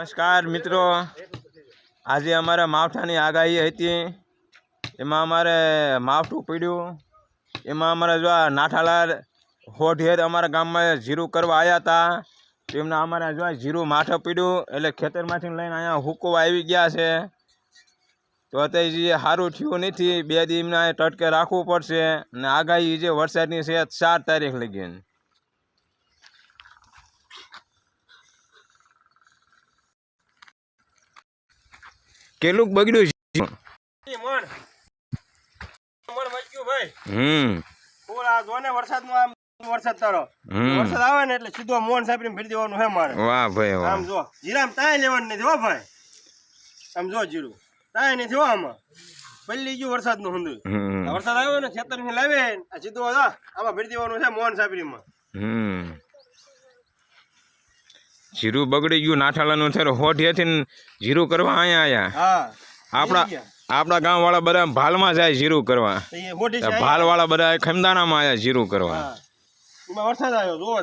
નમસ્કાર મિત્રો, આજે અમારા માવઠાની આગાહી હતી. એમાં અમારે માવઠું પડ્યું. એમાં અમારા જો નાઠાલાલ હોઢેર અમારા ગામમાં જીરું કરવા આવ્યા હતા. તેમના અમારા જો જીરું માઠે પડ્યું એટલે ખેતરમાંથી લઈને અહીંયા હુકવા આવી ગયા છે. તો અત્યારે જે સારું થયું નથી, 2 દી એમને ટટકે રાખવું પડશે. અને આગાહી જે વરસાદની છે 4 તારીખ લગી. કેટલું બગડ્યું છે? વરસાદ તારો વરસાદ આવે ને એટલે સીધો મોહન સાહેબ ને ભરી દેવાનું હે મારે. વાહ ભાઈ વાહ. આમ જો જીરામ તાય લેવાનું નથી હો ભાઈ. આમ જો જીરું તાય નથી હો, આમાં પલ્લી ગયું વરસાદ નું હુંદુ. વરસાદ આવ્યો ને ખેતર થી લાવે સીધો આમાં ભરી દેવાનું છે મોહન સાહેબ માં. જીરું બગડી ગયું. નાઠાલાનું થયો હોઠિયાથી જીરું કરવા અહીંયા આયા. આપણા ગામ વાળા બધા ભાલમાં જાય જીરું કરવા. ભાલ વાળા બધા ખમદાણામાં આયા જીરું કરવા. વરસાદ આવ્યો જોવો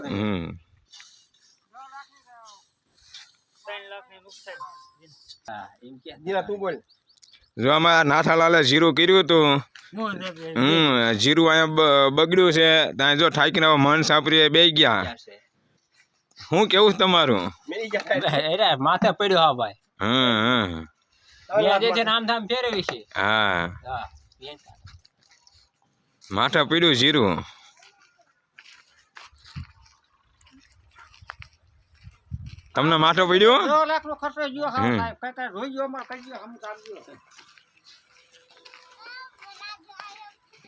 જો આમાં નાથાલાલે જીરું કર્યું હતું. જીરું અહીંયા બગડ્યું છે. ત્યાં જો ઠાકીને મન સાપરી બે ગયા. શું કેવું તમારું? માથે પડ્યો હા ભાઈ. હા માથે પડ્યું જીરું. તમને માથે પડ્યું?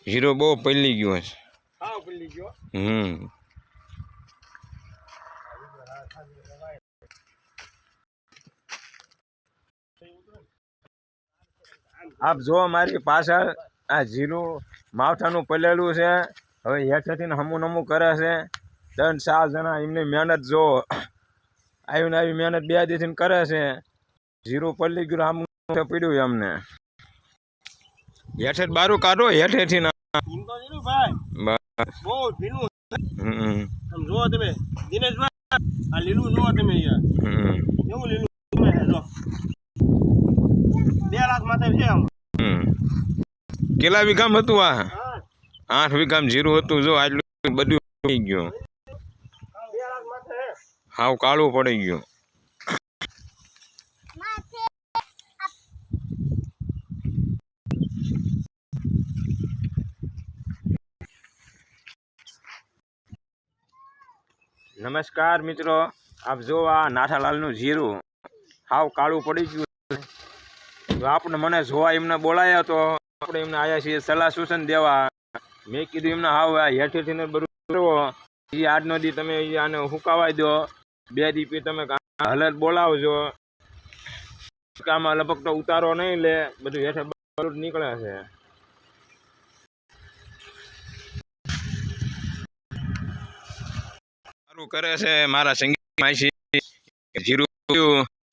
જીરું બહુ પલળી ગયું છે. આપ જો મારી પાછળ આ જીરું માવઠાનું પલેલું છે. હવે હેઠેથી હમું નમું કરે છે. 3-4 જણા એમની મહેનત જો આવીને આવી મહેનત 2 દીથી કરે છે. જીરું પલ્લી ગયું હમું પડ્યું એમને. હેઠે બારું કાઢો હેઠેથી ના. તમે દિનેશભાઈ આ લીલું જો તમે એવું લીલું 2 લાખ માથે છે. કેટલા વીઘામ હતું? આ 8 વીઘામ જીરું હતું. જો આટલું બધું થઈ ગયું. હાવ કાળું પડી ગયું. નમસ્કાર મિત્રો, આપ જો આ નાથાલાલનું જીરું હાવ કાળું પડી ગયું. આપણે મને જોવા એમને બોલાયા તો આપણે એમને આવ્યા છીએ સલાહ સૂચન દેવા. મેં કીધું એમને હાવ હેઠેથી બધું કરવો. આજનો દી તમે આને હુકાવાઈ દો. 2 દી પછી તમે હલત બોલાવજો. આમાં લગભગ તો ઉતારો નહીં લે. બધું હેઠે બધું નીકળે છે. સારું કરે છે મારા સંગીત માસી. જીરું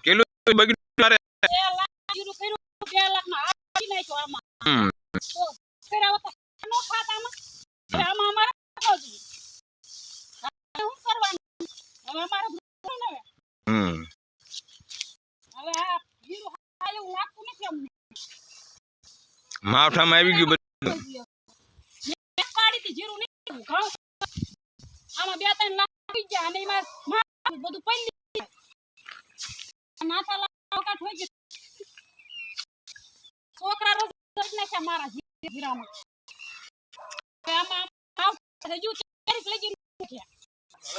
કેટલું બગડ્યું? માવઠામાં આવી ગયું બધું. આમાં 2-3 લાખ આવી ગયા અને એમાં બધું પડી નાથા લાખ હોય છે. છોકરા રોજ નાખ્યા મારા જીરામાં. આમાં હજુ 40 લગી નાખ્યા.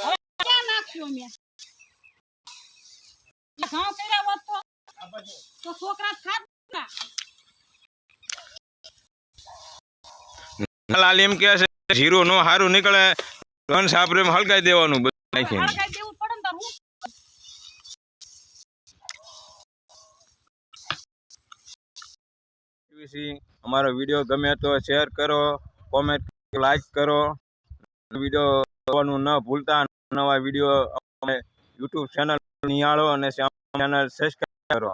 હવે ક્યાં નાખ્યો મેં? ઘઉં કર્યા હોત તો છોકરા ખાત ના. લાલ એમ કે છે જીરું નો સારું નીકળે ધન સાપરે હલકાઈ દેવાનું બધું નાખીને. અમારો વિડીયો ગમે તો શેર કરો, કોમેન્ટ, લાઈક કરો. વિડીયો જોવાનું ન ભૂલતા. નવા વિડીયો યુટ્યુબ ચેનલ નિહાળો અને ચેનલ સબસ્ક્રાઈબ કરો.